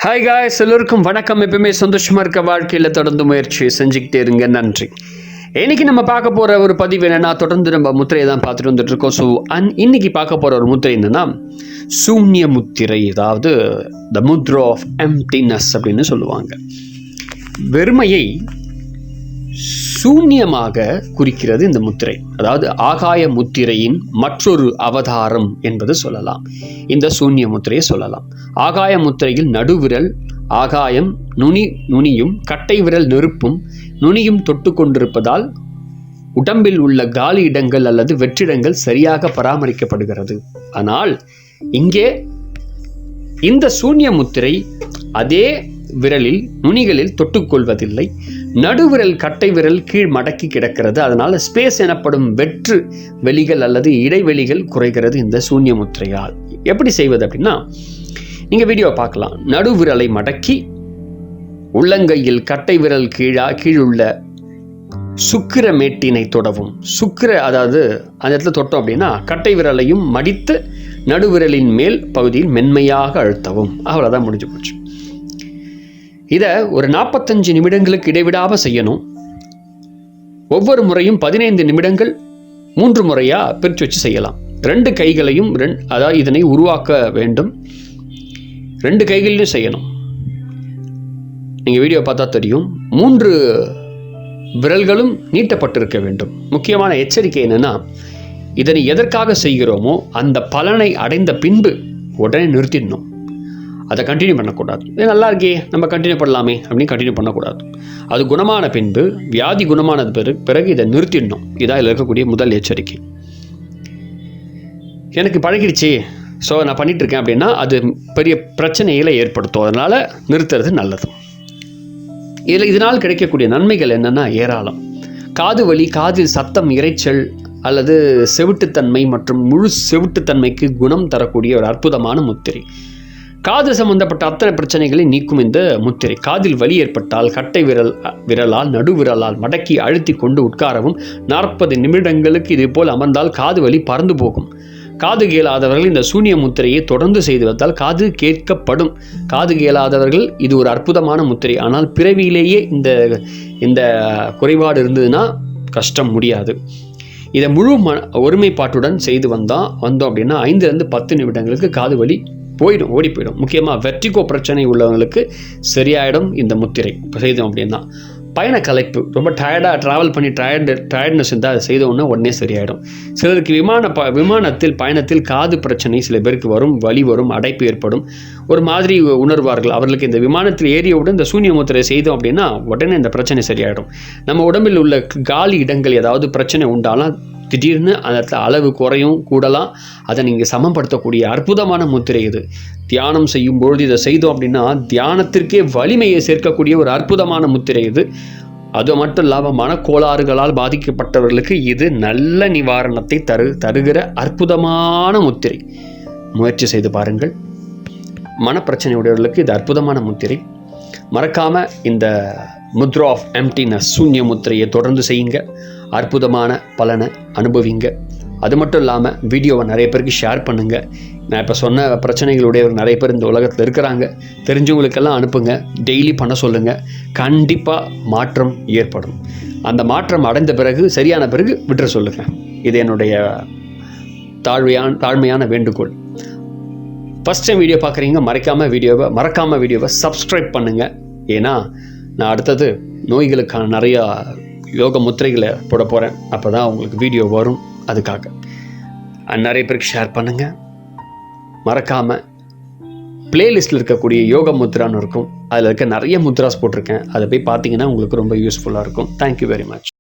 Hi guys, எல்லோருக்கும் வணக்கம். எப்பவுமே சந்தோஷமாக இருக்க வாழ்க்கையில் தொடர்ந்து முயற்சி செஞ்சுக்கிட்டே இருங்க. நன்றி. இன்னைக்கு நம்ம பார்க்க போகிற ஒரு பதிவு என்னென்னா, தொடர்ந்து நம்ம முத்திரையை தான் பார்த்துட்டு வந்துட்டு இருக்கோம். ஸோ இன்னைக்கு பார்க்க போகிற ஒரு முத்திரை என்னென்னா சூன்ய முத்திரை, அதாவது த முத்ரா ஆஃப் எம்ப்டினஸ் அப்படின்னு சொல்லுவாங்க. வெறுமையை சூன்யமாக குறிக்கிறது இந்த முத்திரை. அதாவது ஆகாய முத்திரையின் மற்றொரு அவதாரம் என்பது சொல்லலாம். இந்த சூன்ய முத்திரையை சொல்லலாம். ஆகாய முத்திரையில் நடுவிரல் ஆகாயம், நுனியும் கட்டை விரல் நெருப்பும் நுனியும் தொட்டு கொண்டிருப்பதால் உடம்பில் உள்ள காலி இடங்கள் அல்லது வெற்றிடங்கள் சரியாக பராமரிக்கப்படுகிறது. ஆனால் இங்கே இந்த சூன்ய முத்திரை அதே விரலில் நுனிகளில் தொட்டுக்கொள்வதில்லை. நடுவிரல் கட்டை விரல் கீழ் மடக்கி கிடக்கிறது. அதனால ஸ்பேஸ் எனப்படும் வெற்று வெளிகள் அல்லது இடைவெளிகள் குறைகிறது இந்த சூன்ய முத்திரையால். எப்படி செய்வது அப்படின்னா, நீங்க வீடியோ பார்க்கலாம். நடுவிரலை மடக்கி உள்ளங்கையில் கட்டை விரல் கீழுள்ள சுக்கிர மேட்டினை தொடவும். அதாவது அந்த இடத்துல தொட்டோம் அப்படின்னா கட்டை விரலையும் மடித்து நடுவிரலின் மேல் பகுதியில் மென்மையாக அழுத்தவும். அவ்வளவுதான், முடிஞ்சு போச்சு. இதை ஒரு 45 நிமிடங்களுக்கு இடைவிடாமல் செய்யணும். ஒவ்வொரு முறையும் 15 நிமிடங்கள் 3 முறையாக பிரித்து வச்சு செய்யலாம். 2 கைகளையும் அதாவது இதனை உருவாக்க வேண்டும். 2 கைகளிலும் செய்யணும். நீங்கள் வீடியோ பார்த்தா தெரியும். 3 விரல்களும் நீட்டப்பட்டிருக்க வேண்டும். முக்கியமான எச்சரிக்கை என்னென்னா, இதனை எதற்காக செய்கிறோமோ அந்த பலனை அடைந்த பின்பு உடனே நிறுத்திடணும். அதை கண்டினியூ பண்ணக்கூடாது. இது நல்லா இருக்கே, நம்ம கண்டினியூ பண்ணலாமே அப்படின்னு கண்டினியூ பண்ணக்கூடாது. அது குணமான பின்பு, வியாதி குணமானது பிறகு இதை நிறுத்திடணும். இதான் இதில் இருக்கக்கூடிய முதல் எச்சரிக்கை. எனக்கு பழகிடுச்சு, ஸோ நான் பண்ணிட்டு இருக்கேன் அப்படின்னா அது பெரிய பிரச்சனைகளை ஏற்படுத்தும். அதனால் நிறுத்துறது நல்லது. இதனால் கிடைக்கக்கூடிய நன்மைகள் என்னென்னா ஏராளம். காது வலி, காதில் சத்தம், இரைச்சல் அல்லது செவிட்டுத்தன்மை மற்றும் முழு செவிட்டுத்தன்மைக்கு குணம் தரக்கூடிய ஒரு அற்புதமான முத்திரை. காது சம்பந்தப்பட்ட அத்தனை பிரச்சனைகளை நீக்கும் இந்த முத்திரை. காதில் வலி ஏற்பட்டால் கட்டை விரலால் நடுவிரலால் மடக்கி அழுத்தி கொண்டு உட்காரவும். 40 நிமிடங்களுக்கு இது போல் அமர்ந்தால் காது வலி பறந்து போகும். காது கேளாதவர்கள் இந்த சூன்ய முத்திரையை தொடர்ந்து செய்து வந்தால் காது கேட்கப்படும். காது கேளாதவர்கள் இது ஒரு அற்புதமான முத்திரை. ஆனால் பிறவியிலேயே இந்த குறைபாடு இருந்ததுன்னா கஷ்டம், முடியாது. இதை முழு ஒருமைப்பாட்டுடன் செய்து வந்தோம் அப்படின்னா 5 to 10 நிமிடங்களுக்கு காது வலி ஓடி போயிடும். முக்கியமாக வெர்டிகோ பிரச்சனை உள்ளவங்களுக்கு சரியாயிடும் இந்த முத்திரை செய்தோம் அப்படின்னா. பயண கலைப்பு, ரொம்ப டயர்டாக ட்ராவல் பண்ணி டயர்ட்னஸ் இருந்தால் அதை செய்தோன்னா உடனே சரியாயிடும். சிலருக்கு விமானத்தில் பயணத்தில் காது பிரச்சனை சில பேருக்கு வரும். வலி வரும், அடைப்பு ஏற்படும், ஒரு மாதிரி உணர்வார்கள். அவர்களுக்கு இந்த விமானத்தில் ஏறியவுடன் இந்த சூன்ய முத்திரை செய்தோம் அப்படின்னா உடனே இந்த பிரச்சனை சரியாயிடும். நம்ம உடம்பில் உள்ள காலி இடங்கள் ஏதாவது பிரச்சனை உண்டாலாம் திடீர்னு அந்த அளவு குறையும், கூடலாம். அதை நீங்கள் சமப்படுத்தக்கூடிய அற்புதமான முத்திரை இது. தியானம் செய்யும் பொழுது இதை செய்தோம் அப்படின்னா தியானத்திற்கே வலிமையை சேர்க்கக்கூடிய ஒரு அற்புதமான முத்திரை இது. அது மட்டும் இல்லாமல் மனக்கோளாறுகளால் பாதிக்கப்பட்டவர்களுக்கு இது நல்ல நிவாரணத்தை தருகிற அற்புதமான முத்திரை. முயற்சி செய்து பாருங்கள். மனப்பிரச்சனை உடையவர்களுக்கு இது அற்புதமான முத்திரை. மறக்காமல் இந்த முத்ரா ஆஃப் எம்ப்டினஸ் சூன்ய முத்திரையை தொடர்ந்து செய்யுங்க. அற்புதமான பலனை அனுபவிங்க. அது மட்டும் இல்லாமல் வீடியோவை நிறைய பேருக்கு ஷேர் பண்ணுங்கள். நான் இப்போ சொன்ன பிரச்சனைகளுடைய நிறைய பேர் இந்த உலகத்தில் இருக்கிறாங்க. தெரிஞ்சவங்களுக்கெல்லாம் அனுப்புங்க. டெய்லி பண்ண சொல்லுங்கள். கண்டிப்பாக மாற்றம் ஏற்படும். அந்த மாற்றம் அடைந்த பிறகு, சரியான பிறகு விட்டுற சொல்லுங்கள். இது என்னுடைய தாழ்மையான வேண்டுகோள். ஃபஸ்ட் டைம் வீடியோ பார்க்குறீங்க, மறக்காமல் வீடியோவை சப்ஸ்கிரைப் பண்ணுங்கள். ஏன்னா நான் அடுத்தது நோய்களுக்கான நிறையா யோக முத்திரைகளை போட போகிறேன். அப்போ தான் உங்களுக்கு வீடியோ வரும். அதுக்காக நிறைய பேருக்கு ஷேர் பண்ணுங்கள். மறக்காமல் பிளேலிஸ்ட்டில் இருக்கக்கூடிய யோக முத்ரான்னு இருக்கும். அதில் இருக்க நிறைய முத்ராஸ் போட்டிருக்கேன். அதை போய் பார்த்தீங்கன்னா உங்களுக்கு ரொம்ப யூஸ்ஃபுல்லாக இருக்கும். Thank you very much.